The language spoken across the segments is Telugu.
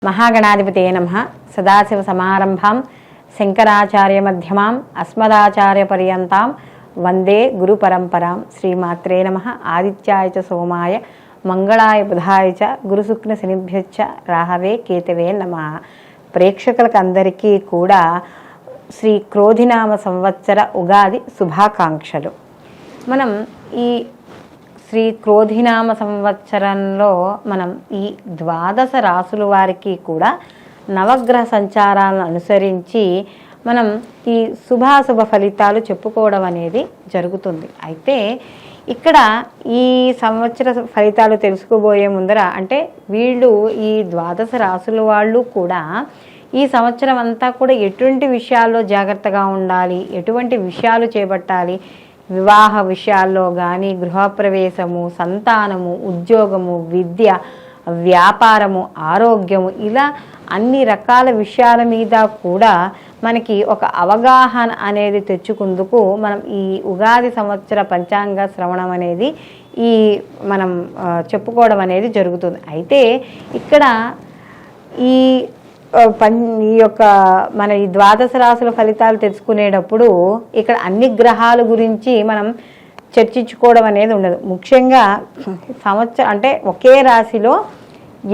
महागणाधिपतये नमः। सदाशिवसमारम्भां शङ्कराचार्यमध्यमाम् अस्मदाचार्यपर्यन्तां वन्दे गुरुपरम्परां। श्रीमात्रे नमः। आदित्याय च सोमाय मंगళాయ బుధాయ చ గురుశుక్ర శనిభ్యశ్చ రాహవే కేతవే నమః. ప్రేక్షకులకు అందరికీ కూడా శ్రీ క్రోధినామ సంవత్సర ఉగాది శుభాకాంక్షలు. మనం ఈ శ్రీ క్రోధినామ సంవత్సరంలో మనం ఈ ద్వాదశ రాసుల వారికి కూడా నవగ్రహ సంచారాలను అనుసరించి మనం ఈ శుభాశుభ ఫలితాలు చెప్పుకోవడం అనేది జరుగుతుంది. అయితే ఇక్కడ ఈ సంవత్సర ఫలితాలు తెలుసుకోబోయే ముందర అంటే వీళ్ళు ఈ ద్వాదశ రాసుల వాళ్ళు కూడా ఈ సంవత్సరం అంతా కూడా ఎటువంటి విషయాల్లో జాగ్రత్తగా ఉండాలి, ఎటువంటి విషయాలు చేపట్టాలి, వివాహ విషయాల్లో కానీ గృహప్రవేశము, సంతానము, ఉద్యోగము, విద్య, వ్యాపారము, ఆరోగ్యము, ఇలా అన్ని రకాల విషయాల మీద కూడా మనకి ఒక అవగాహన అనేది తెచ్చుకుందుకు మనం ఈ ఉగాది సంవత్సర పంచాంగ శ్రవణం అనేది మనం చెప్పుకోవడం అనేది జరుగుతుంది. అయితే ఇక్కడ ఈ యొక్క మన ఈ ద్వాదశ రాశుల ఫలితాలు తెలుసుకునేటప్పుడు ఇక్కడ అన్ని గ్రహాల గురించి మనం చర్చించుకోవడం అనేది ఉండదు. ముఖ్యంగా సంవత్సరం అంటే ఒకే రాశిలో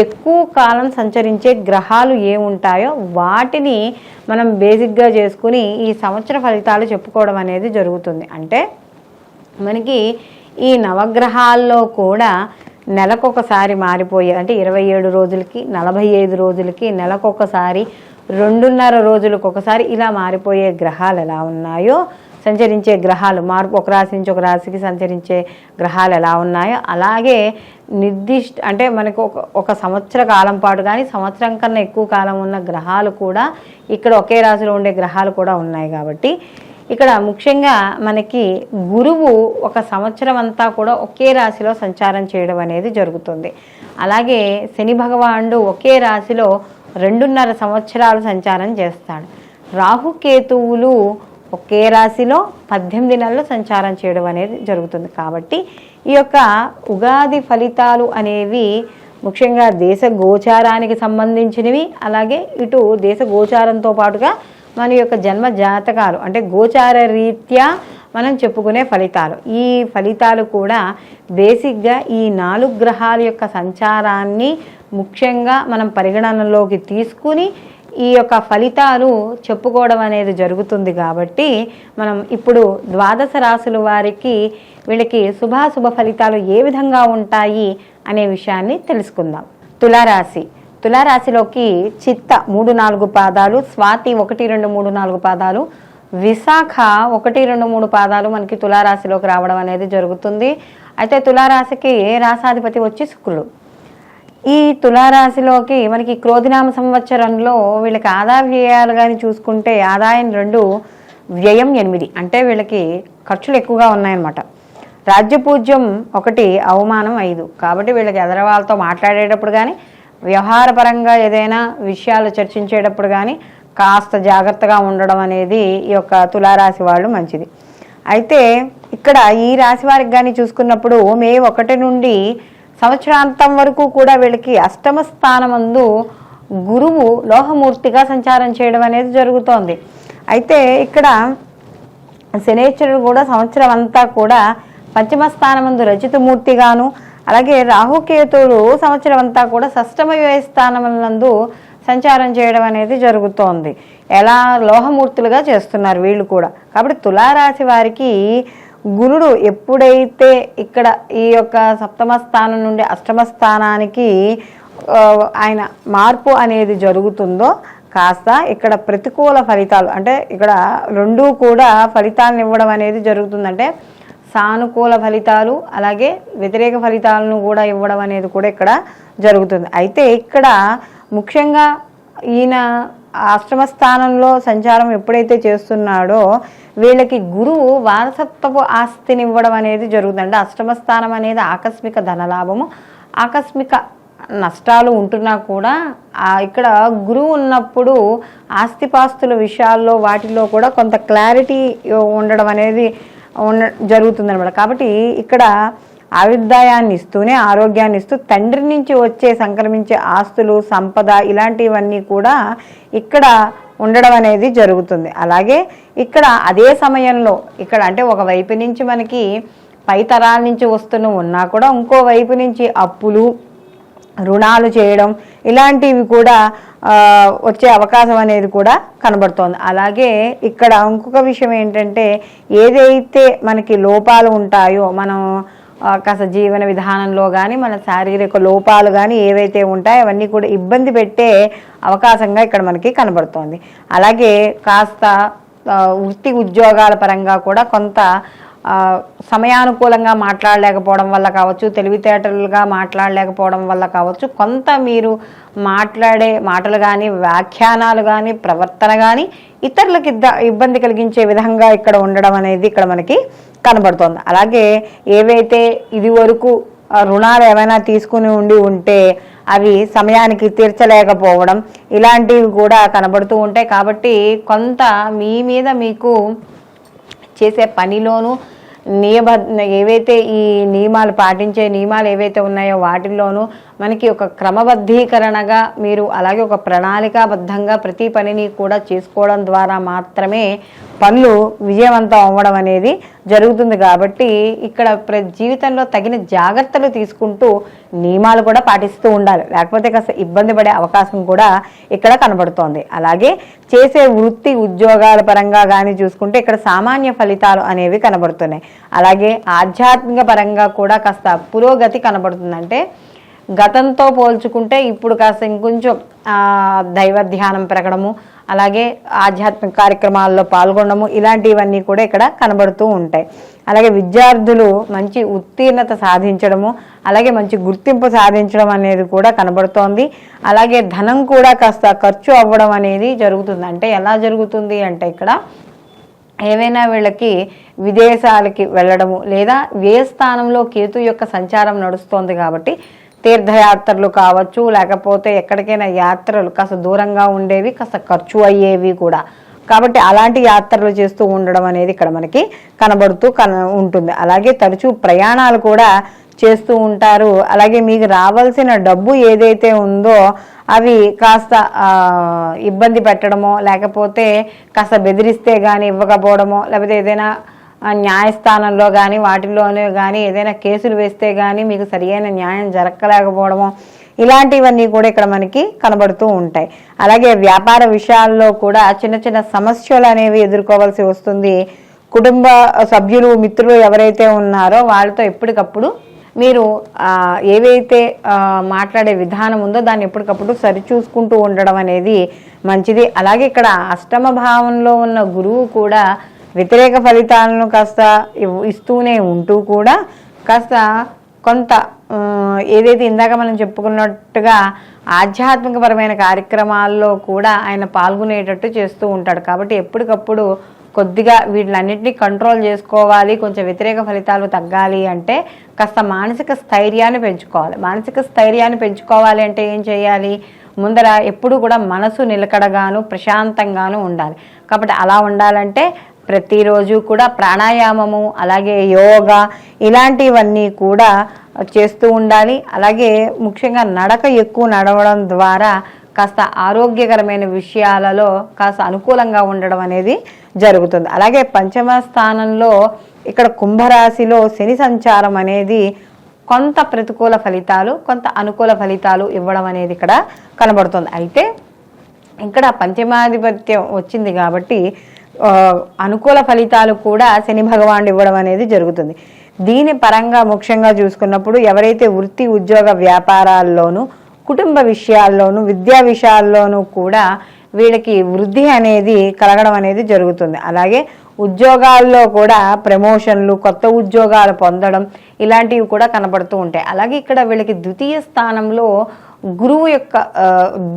ఎక్కువ కాలం సంచరించే గ్రహాలు ఏముంటాయో వాటిని మనం బేసిక్గా చేసుకుని ఈ సంవత్సర ఫలితాలు చెప్పుకోవడం అనేది జరుగుతుంది. అంటే మనకి ఈ నవగ్రహాల్లో కూడా నెలకొకసారి మారిపోయే అంటే 27 రోజులకి 45 రోజులకి నెలకొకసారి 2.5 రోజులకు ఒకసారి ఇలా మారిపోయే గ్రహాలు ఎలా ఉన్నాయో, సంచరించే గ్రహాలు మార్పు ఒక రాశి నుంచి ఒక రాశికి సంచరించే గ్రహాలు ఎలా ఉన్నాయో అలాగే నిర్దిష్ట అంటే మనకు ఒక సంవత్సర కాలం పాటు కానీ సంవత్సరం కన్నా ఎక్కువ కాలం ఉన్న గ్రహాలు కూడా ఇక్కడ ఒకే రాశిలో ఉండే గ్రహాలు కూడా ఉన్నాయి. కాబట్టి ఇక్కడ ముఖ్యంగా మనకి గురువు ఒక సంవత్సరం అంతా కూడా ఒకే రాశిలో సంచారం చేయడం అనేది జరుగుతుంది. అలాగే శని భగవానుడు ఒకే రాశిలో 2.5 సంవత్సరాలు సంచారం చేస్తాడు. రాహుకేతువులు ఒకే రాశిలో 18 నెలలు సంచారం చేయడం అనేది జరుగుతుంది. కాబట్టి ఈ యొక్క ఉగాది ఫలితాలు అనేవి ముఖ్యంగా దేశ గోచారానికి సంబంధించినవి, అలాగే ఇటు దేశ గోచారంతో పాటుగా మన యొక్క జన్మ జాతకాలు అంటే గోచార రీత్యా మనం చెప్పుకునే ఫలితాలు. ఈ ఫలితాలు కూడా బేసిక్గా ఈ 4 గ్రహాల యొక్క సంచారాన్ని ముఖ్యంగా మనం పరిగణనలోకి తీసుకుని ఈ యొక్క ఫలితాలు చెప్పుకోవడం అనేది జరుగుతుంది. కాబట్టి మనం ఇప్పుడు ద్వాదశ రాశుల వారికి వీళ్ళకి శుభాశుభ ఫలితాలు ఏ విధంగా ఉంటాయి అనే విషయాన్ని తెలుసుకుందాం. తులారాశి. తులారాశిలోకి చిత్త 3-4 పాదాలు, స్వాతి 1-2-3-4 పాదాలు, విశాఖ 1-2-3 పాదాలు మనకి తులారాశిలోకి రావడం అనేది జరుగుతుంది. అయితే తులారాశికి రాసాధిపతి వచ్చి శుక్రుడు. ఈ తులారాశిలోకి మనకి క్రోధినామ సంవత్సరంలో వీళ్ళకి ఆదాయ వ్యయాలు కానీ చూసుకుంటే ఆదాయం 2, వ్యయం 8. అంటే వీళ్ళకి ఖర్చులు ఎక్కువగా ఉన్నాయన్నమాట. రాజ్యపూజ్యం 1, అవమానం 5. కాబట్టి వీళ్ళకి ఎదరవాళ్ళతో మాట్లాడేటప్పుడు కానీ వ్యవహారపరంగా ఏదైనా విషయాలు చర్చించేటప్పుడు కానీ కాస్త జాగ్రత్తగా ఉండడం అనేది ఈ యొక్క తులారాశి వాళ్ళు మంచిది. అయితే ఇక్కడ ఈ రాశి వారికి కానీ చూసుకున్నప్పుడు మే 1 నుండి సంవత్సరాంతం వరకు కూడా వీళ్ళకి అష్టమ స్థానమందు గురువు లోహమూర్తిగా సంచారం చేయడం అనేది జరుగుతోంది. అయితే ఇక్కడ శనేశ్వరుడు కూడా సంవత్సరం అంతా కూడా పంచమ స్థానమందు రచితమూర్తిగాను, అలాగే రాహుకేతువులు సంవత్సరం అంతా కూడా షష్టమ వ్యయ స్థానములందు సంచారం చేయడం అనేది జరుగుతోంది. ఎలా లోహమూర్తులుగా చేస్తున్నారు వీళ్ళు కూడా. కాబట్టి తులారాశి వారికి గురుడు ఎప్పుడైతే ఇక్కడ ఈ యొక్క సప్తమ స్థానం నుండి అష్టమ స్థానానికి ఆయన మార్పు అనేది జరుగుతుందో కాస్త ఇక్కడ ప్రతికూల ఫలితాలు అంటే ఇక్కడ 2 కూడా ఫలితాలను ఇవ్వడం అనేది జరుగుతుందంటే సానుకూల ఫలితాలు అలాగే వ్యతిరేక ఫలితాలను కూడా ఇవ్వడం అనేది కూడా ఇక్కడ జరుగుతుంది. అయితే ఇక్కడ ముఖ్యంగా ఈయన అష్టమ స్థానంలో సంచారం ఎప్పుడైతే చేస్తున్నాడో వీళ్ళకి గురువు వారసత్వపు ఆస్తిని ఇవ్వడం అనేది జరుగుతుంది. అంటే అష్టమ స్థానం అనేది ఆకస్మిక ధనలాభము, ఆకస్మిక నష్టాలు ఉంటున్నా కూడా ఇక్కడ గురువు ఉన్నప్పుడు ఆస్తిపాస్తుల విషయాల్లో వాటిలో కూడా కొంత క్లారిటీ ఉండడం అనేది జరుగుతుందన్నమాట. కాబట్టి ఇక్కడ ఆయుర్దాయాన్ని ఇస్తూనే ఆరోగ్యాన్ని ఇస్తూ తండ్రి నుంచి వచ్చే సంక్రమించే ఆస్తులు, సంపద ఇలాంటివన్నీ కూడా ఇక్కడ ఉండడం అనేది జరుగుతుంది. అలాగే ఇక్కడ అదే సమయంలో ఇక్కడ అంటే ఒకవైపు నుంచి మనకి పై తరాల నుంచి వస్తున్న ఉన్నా కూడా ఇంకో వైపు నుంచి అప్పులు, రుణాలు చేయడం ఇలాంటివి కూడా వచ్చే అవకాశం అనేది కూడా కనబడుతోంది. అలాగే ఇక్కడ ఇంకొక విషయం ఏంటంటే, ఏదైతే మనకి లోపాలు ఉంటాయో మనం కాస్త జీవన విధానంలో కానీ మన శారీరక లోపాలు కానీ ఏవైతే ఉంటాయో అవన్నీ కూడా ఇబ్బంది పెట్టే అవకాశంగా ఇక్కడ మనకి కనబడుతోంది. అలాగే కాస్త వృత్తి ఉద్యోగాల పరంగా కూడా కొంత సమయానుకూలంగా మాట్లాడలేకపోవడం వల్ల కావచ్చు, తెలివితేటలుగా మాట్లాడలేకపోవడం వల్ల కావచ్చు, కొంత మీరు మాట్లాడే మాటలు కానీ వ్యాఖ్యానాలు కానీ ప్రవర్తన కానీ ఇతరులకు ఇబ్బంది కలిగించే విధంగా ఇక్కడ ఉండడం అనేది ఇక్కడ మనకి కనబడుతోంది. అలాగే ఏవైతే ఇది వరకు రుణాలు ఏమైనా తీసుకుని ఉంటే అవి సమయానికి తీర్చలేకపోవడం ఇలాంటివి కూడా కనబడుతూ ఉంటాయి. కాబట్టి కొంత మీ మీద మీకు చేసే పనిలోనూ ఏవైతే ఈ నియమాలు పాటించే నియమాలు ఏవైతే ఉన్నాయో వాటిల్లోనూ మనకి ఒక క్రమబద్ధీకరణగా మీరు అలాగే ఒక ప్రణాళికాబద్ధంగా ప్రతి పనిని కూడా చేసుకోవడం ద్వారా మాత్రమే పనులు విజయవంతం అవ్వడం అనేది జరుగుతుంది. కాబట్టి ఇక్కడ జీవితంలో తగిన జాగ్రత్తలు తీసుకుంటూ నియమాలు కూడా పాటిస్తూ ఉండాలి, లేకపోతే కాస్త ఇబ్బంది పడే అవకాశం కూడా ఇక్కడ కనబడుతోంది. అలాగే చేసే వృత్తి ఉద్యోగాల పరంగా కానీ చూసుకుంటే ఇక్కడ సామాన్య ఫలితాలు అనేవి కనబడుతున్నాయి. అలాగే ఆధ్యాత్మిక పరంగా కూడా కాస్త పురోగతి కనబడుతుంది. అంటే గతంతో పోల్చుకుంటే ఇప్పుడు కాస్త ఇంకొంచెం దైవ ధ్యానం పెరగడము, అలాగే ఆధ్యాత్మిక కార్యక్రమాల్లో పాల్గొనడము ఇలాంటివన్నీ కూడా ఇక్కడ కనబడుతూ ఉంటాయి. అలాగే విద్యార్థులు మంచి ఉత్తీర్ణత సాధించడము, అలాగే మంచి గుర్తింపు సాధించడం అనేది కూడా కనబడుతోంది. అలాగే ధనం కూడా కాస్త ఖర్చు అవ్వడం అనేది జరుగుతుంది. అంటే ఎలా జరుగుతుంది అంటే ఇక్కడ ఏవైనా వీళ్ళకి విదేశాలకి వెళ్ళడము లేదా వ్యయస్థానంలో కేతు యొక్క సంచారం నడుస్తోంది కాబట్టి తీర్థయాత్రలు కావచ్చు, లేకపోతే ఎక్కడికైనా యాత్రలు కాస్త దూరంగా ఉండేవి కాస్త ఖర్చు అయ్యేవి కూడా. కాబట్టి అలాంటి యాత్రలు చేస్తూ ఉండడం అనేది ఇక్కడ మనకి కనబడుతూ ఉంటుంది. అలాగే తరచూ ప్రయాణాలు కూడా చేస్తూ ఉంటారు. అలాగే మీకు రావాల్సిన డబ్బు ఏదైతే ఉందో అవి కాస్త ఇబ్బంది పెట్టడమో, లేకపోతే కాస్త బెదిరిస్తే కానీ ఇవ్వకపోవడమో, లేకపోతే ఏదైనా న్యాయస్థానంలో కానీ వాటిల్లోనే కానీ ఏదైనా కేసులు వేస్తే కానీ మీకు సరియైన న్యాయం జరగలేకపోవడమో ఇలాంటివన్నీ కూడా ఇక్కడ మనకి కనబడుతూ ఉంటాయి. అలాగే వ్యాపార విషయాల్లో కూడా చిన్న చిన్న సమస్యలు అనేవి ఎదుర్కోవాల్సి వస్తుంది. కుటుంబ సభ్యులు, మిత్రులు ఎవరైతే ఉన్నారో వాళ్ళతో ఎప్పటికప్పుడు మీరు ఏవైతే మాట్లాడే విధానం ఉందో దాన్ని ఎప్పటికప్పుడు సరిచూసుకుంటూ ఉండడం అనేది మంచిది. అలాగే ఇక్కడ అష్టమ భావంలో ఉన్న గురువు కూడా వ్యతిరేక ఫలితాలను కాస్త ఇస్తూనే ఉంటూ కూడా కాస్త కొంత ఏదైతే ఇందాక మనం చెప్పుకున్నట్టుగా ఆధ్యాత్మికపరమైన కార్యక్రమాల్లో కూడా ఆయన పాల్గొనేటట్టు చేస్తూ ఉంటాడు. కాబట్టి ఎప్పటికప్పుడు కొద్దిగా వీటిలన్నింటినీ కంట్రోల్ చేసుకోవాలి, కొంచెం వ్యతిరేక ఫలితాలు తగ్గాలి అంటే కాస్త మానసిక స్థైర్యాన్ని పెంచుకోవాలి. మానసిక స్థైర్యాన్ని పెంచుకోవాలి అంటే ఏం చేయాలి? ముందర ఎప్పుడు కూడా మనసు నిలకడగాను ప్రశాంతంగాను ఉండాలి. కాబట్టి అలా ఉండాలంటే ప్రతిరోజు కూడా ప్రాణాయామము, అలాగే యోగా ఇలాంటివన్నీ కూడా చేస్తూ ఉండాలి. అలాగే ముఖ్యంగా నడక ఎక్కువ నడవడం ద్వారా కాస్త ఆరోగ్యకరమైన విషయాలలో కాస్త అనుకూలంగా ఉండడం అనేది జరుగుతుంది. అలాగే పంచమ స్థానంలో ఇక్కడ కుంభరాశిలో శని సంచారం అనేది కొంత ప్రతికూల ఫలితాలు, కొంత అనుకూల ఫలితాలు ఇవ్వడం అనేది ఇక్కడ కనబడుతుంది. అయితే ఇక్కడ పంచమాధిపత్యం వచ్చింది కాబట్టి అనుకూల ఫలితాలు కూడా శని భగవానుడు ఇవ్వడం అనేది జరుగుతుంది. దీని పరంగా ముఖ్యంగా చూసుకున్నప్పుడు ఎవరైతే వృత్తి ఉద్యోగ వ్యాపారాల్లోనూ, కుటుంబ విషయాల్లోనూ, విద్యా విషయాల్లోనూ కూడా వీళ్ళకి వృద్ధి అనేది కలగడం అనేది జరుగుతుంది. అలాగే ఉద్యోగాల్లో కూడా ప్రమోషన్లు, కొత్త ఉద్యోగాలు పొందడం ఇలాంటివి కూడా కనబడుతూ ఉంటాయి. అలాగే ఇక్కడ వీళ్ళకి ద్వితీయ స్థానంలో గురువు యొక్క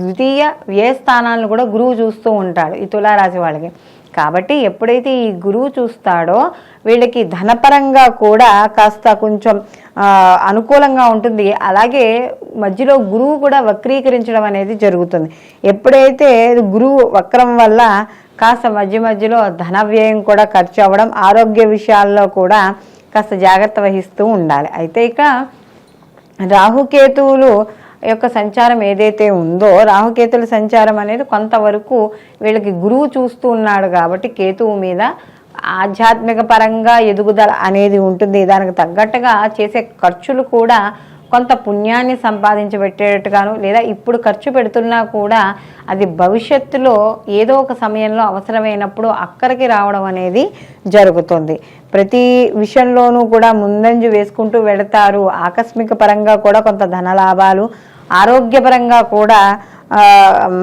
ద్వితీయ వ్యయ స్థానాలను కూడా గురువు చూస్తూ ఉంటాడు ఈ తులారాశి వాళ్ళకి. కాబట్టి ఎప్పుడైతే ఈ గురువు చూస్తాడో వీళ్ళకి ధనపరంగా కూడా కాస్త కొంచెం అనుకూలంగా ఉంటుంది. అలాగే మధ్యలో గురువు కూడా వక్రీకరించడం అనేది జరుగుతుంది. ఎప్పుడైతే గురువు వక్రం వల్ల కాస్త మధ్యలో ధన వ్యయం కూడా ఖర్చు అవ్వడం, ఆరోగ్య విషయాల్లో కూడా కాస్త జాగ్రత్త వహిస్తూ ఉండాలి. అయితే ఇక రాహుకేతువులు యొక్క సంచారం ఏదైతే ఉందో, రాహుకేతుల సంచారం అనేది కొంతవరకు వీళ్ళకి గురువు చూస్తూ ఉన్నాడు కాబట్టి కేతువు మీద ఆధ్యాత్మిక పరంగా ఎదుగుదల అనేది ఉంటుంది. దానికి తగ్గట్టుగా చేసే ఖర్చులు కూడా కొంత పుణ్యాన్ని సంపాదించబెట్టేటట్టుగాను, లేదా ఇప్పుడు ఖర్చు పెడుతున్నా కూడా అది భవిష్యత్తులో ఏదో ఒక సమయంలో అవసరమైనప్పుడు అక్కడికి రావడం అనేది జరుగుతుంది. ప్రతి విషయంలోనూ కూడా ముందంజు వేసుకుంటూ వెళతారు. ఆకస్మిక పరంగా కూడా కొంత ధనలాభాలు, ఆరోగ్యపరంగా కూడా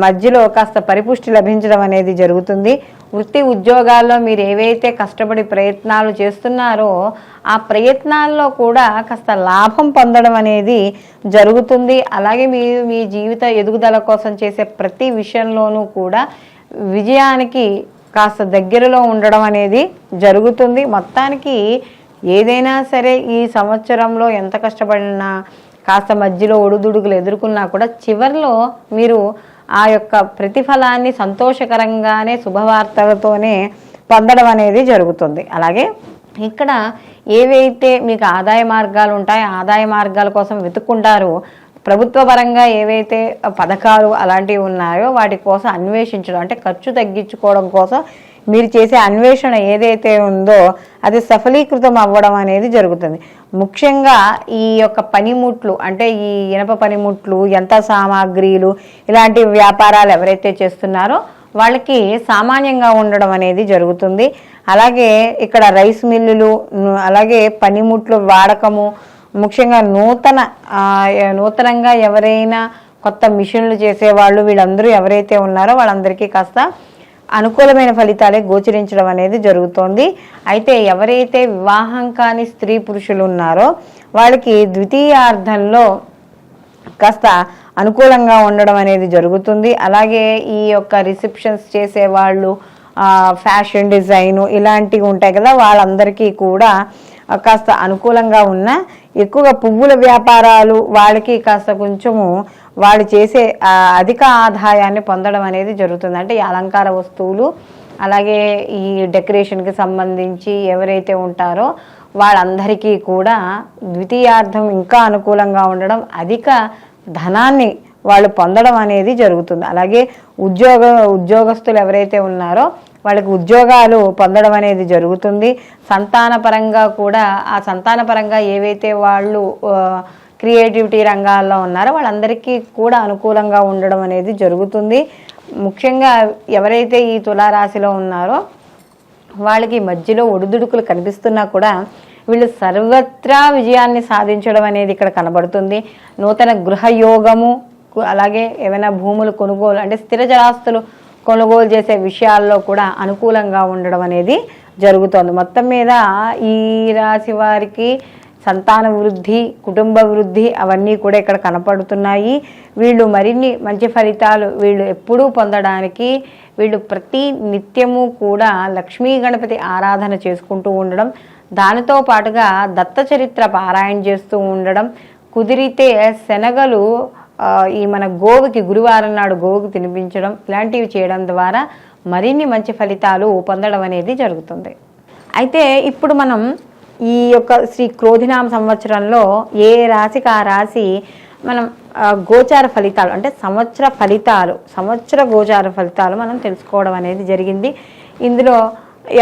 మధ్యలో కాస్త పరిపుష్టి లభించడం అనేది జరుగుతుంది. వృత్తి ఉద్యోగాల్లో మీరు ఏవైతే కష్టపడి ప్రయత్నాలు చేస్తున్నారో ఆ ప్రయత్నాల్లో కూడా కాస్త లాభం పొందడం అనేది జరుగుతుంది. అలాగే మీరు మీ జీవిత ఎదుగుదల కోసం చేసే ప్రతి విషయంలోనూ కూడా విజయానికి కాస్త దగ్గరలో ఉండడం అనేది జరుగుతుంది. మొత్తానికి ఏదైనా సరే ఈ సంవత్సరంలో ఎంత కష్టపడినా, కాస్త మధ్యలో ఒడుదుడుకులు ఎదుర్కొన్నా కూడా చివరిలో మీరు ఆ యొక్క ప్రతిఫలాన్ని సంతోషకరంగానే శుభవార్తలతోనే పొందడం అనేది జరుగుతుంది. అలాగే ఇక్కడ ఏవైతే మీకు ఆదాయ మార్గాలు ఉంటాయో ఆదాయ మార్గాల కోసం వెతుక్కుంటారో, ప్రభుత్వ పరంగా ఏవైతే పథకాలు అలాంటివి ఉన్నాయో వాటి కోసం అన్వేషించడం, అంటే ఖర్చు తగ్గించుకోవడం కోసం మీరు చేసే అన్వేషణ ఏదైతే ఉందో అది సఫలీకృతం అవ్వడం అనేది జరుగుతుంది. ముఖ్యంగా ఈ యొక్క పనిముట్లు, అంటే ఈ ఇనప పనిముట్లు, యంత్ర సామాగ్రిలు, ఇలాంటి వ్యాపారాలు ఎవరైతే చేస్తున్నారో వాళ్ళకి సామాన్యంగా ఉండడం అనేది జరుగుతుంది. అలాగే ఇక్కడ రైస్ మిల్లులు, అలాగే పనిముట్లు వాడకము, ముఖ్యంగా నూతనంగా ఎవరైనా కొత్త మిషన్లు చేసేవాళ్ళు, వీళ్ళందరూ ఎవరైతే ఉన్నారో వాళ్ళందరికీ కాస్త అనుకూలమైన ఫలితాలే గోచరించడం అనేది జరుగుతోంది. అయితే ఎవరైతే వివాహం కాని స్త్రీ పురుషులు ఉన్నారో వాళ్ళకి ద్వితీయార్థంలో కాస్త అనుకూలంగా ఉండడం అనేది జరుగుతుంది. అలాగే ఈ యొక్క రిసెప్షన్స్ చేసేవాళ్ళు, ఫ్యాషన్ డిజైను ఇలాంటివి ఉంటాయి కదా, వాళ్ళందరికీ కూడా కాస్త అనుకూలంగా ఉన్న, ఎక్కువగా పువ్వుల వ్యాపారాలు వాళ్ళకి కాస్త కొంచెము వాళ్ళు చేసే అధిక ఆదాయాన్ని పొందడం అనేది జరుగుతుంది. అంటే ఈ అలంకార వస్తువులు, అలాగే ఈ డెకరేషన్కి సంబంధించి ఎవరైతే ఉంటారో వాళ్ళందరికీ కూడా ద్వితీయార్థం ఇంకా అనుకూలంగా ఉండడం, అధిక ధనాన్ని వాళ్ళు పొందడం అనేది జరుగుతుంది. అలాగే ఉద్యోగస్తులు ఎవరైతే ఉన్నారో వాళ్ళకి ఉద్యోగాలు పొందడం అనేది జరుగుతుంది. సంతానపరంగా కూడా ఆ సంతానపరంగా ఏవైతే వాళ్ళు క్రియేటివిటీ రంగాల్లో ఉన్నారో వాళ్ళందరికీ కూడా అనుకూలంగా ఉండడం అనేది జరుగుతుంది. ముఖ్యంగా ఎవరైతే ఈ తులారాశిలో ఉన్నారో వాళ్ళకి మధ్యలో ఒడిదుడుకులు కనిపిస్తున్నా కూడా వీళ్ళు సర్వత్రా విజయాన్ని సాధించడం అనేది ఇక్కడ కనబడుతుంది. నూతన గృహయోగము, అలాగే ఏమైనా భూములు కొనుగోలు, అంటే స్థిర జరాస్తులు కొనుగోలు చేసే విషయాల్లో కూడా అనుకూలంగా ఉండడం అనేది జరుగుతుంది. మొత్తం మీద ఈ రాశి వారికి సంతాన వృద్ధి, కుటుంబ వృద్ధి అవన్నీ కూడా ఇక్కడ కనపడుతున్నాయి. వీళ్ళు మరిన్ని మంచి ఫలితాలు వీళ్ళు ఎప్పుడూ పొందడానికి వీళ్ళు ప్రతి నిత్యము కూడా లక్ష్మీ గణపతి ఆరాధన చేసుకుంటూ ఉండడం, దానితో పాటుగా దత్త చరిత్ర పారాయణ చేస్తూ ఉండడం, కుదిరితే శనగలు ఈ మన గోవుకి గురువారం నాడు గోవుకి తినిపించడం, ఇలాంటివి చేయడం ద్వారా మరిన్ని మంచి ఫలితాలు పొందడం అనేది జరుగుతుంది. అయితే ఇప్పుడు మనం ఈ యొక్క శ్రీ క్రోధినామ సంవత్సరంలో ఏ రాశికి ఆ రాశి మనం గోచార ఫలితాలు, అంటే సంవత్సర గోచార ఫలితాలు మనం తెలుసుకోవడం అనేది జరిగింది. ఇందులో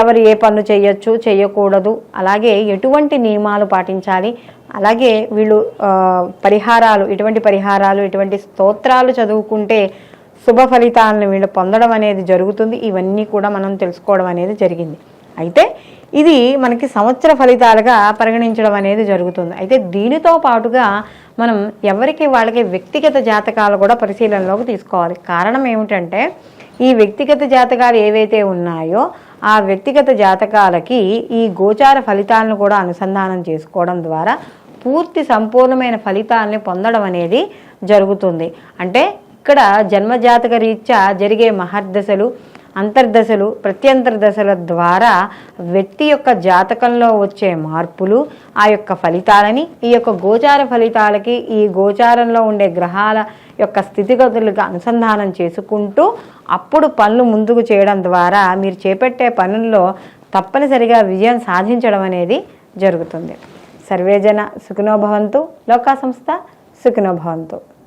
ఎవరు ఏ పనులు చేయొచ్చు, చేయకూడదు, అలాగే ఎటువంటి నియమాలు పాటించాలి, అలాగే వీళ్ళు ఎటువంటి పరిహారాలు, ఎటువంటి స్తోత్రాలు చదువుకుంటే శుభ ఫలితాలను వీళ్ళు పొందడం అనేది జరుగుతుంది. ఇవన్నీ కూడా మనం తెలుసుకోవడం అనేది జరిగింది. అయితే ఇది మనకి సంవత్సర ఫలితాలుగా పరిగణించడం అనేది జరుగుతుంది. అయితే దీనితో పాటుగా మనం ఎవరికి వాళ్ళకి వ్యక్తిగత జాతకాలు కూడా పరిశీలనలోకి తీసుకోవాలి. కారణం ఏమిటంటే ఈ వ్యక్తిగత జాతకాలు ఏవైతే ఉన్నాయో ఆ వ్యక్తిగత జాతకాలకి ఈ గోచార ఫలితాలను కూడా అనుసంధానం చేసుకోవడం ద్వారా పూర్తి సంపూర్ణమైన ఫలితాలని పొందడం అనేది జరుగుతుంది. అంటే ఇక్కడ జన్మజాతక రీత్యా జరిగే మహర్దశలు, అంతర్దశలు, ప్రత్యంతర దశల ద్వారా వ్యక్తి యొక్క జాతకంలో వచ్చే మార్పులు, ఆ యొక్క ఫలితాలని ఈ యొక్క గోచార ఫలితాలకి ఈ గోచారంలో ఉండే గ్రహాల యొక్క స్థితిగతులుగా అనుసంధానం చేసుకుంటూ అప్పుడు పనులు ముందుకు చేయడం ద్వారా మీరు చేపట్టే పనుల్లో తప్పనిసరిగా విజయం సాధించడం అనేది జరుగుతుంది. సర్వేజన సుఖినో భవంతు, లోకా సంస్థ సుఖినో భవంతు.